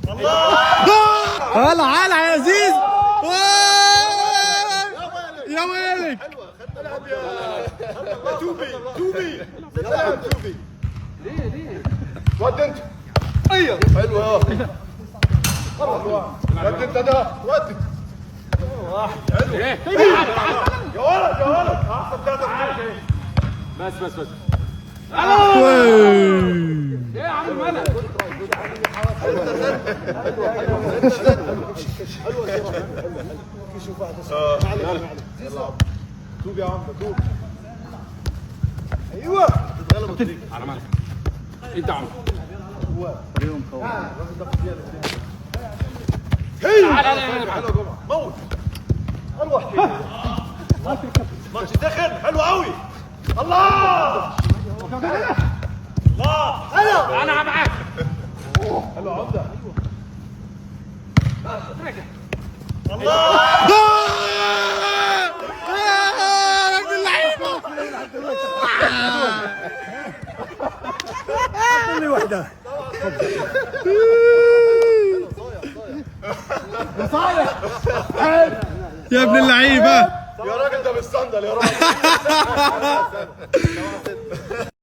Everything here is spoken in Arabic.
هلا هلا يا عزيز. يا ويلك. العب يا توبي العب توبي. ليه ود انت. ايوه حلوه. ود انت ده ود. حلو يا ولد يا ولد. احسن بس ايه يا عم مالك؟ توب يا عم توب. ايوه على مالك انت عم حلو جمعه موت. اروح ماتش دخل حلو قوي. الله الله انا معاك. حلو عمده. يا ابن اللعيبه. اللي وحده يا ابن اللعيبه. يا راجل ده بالصندل يا راجل.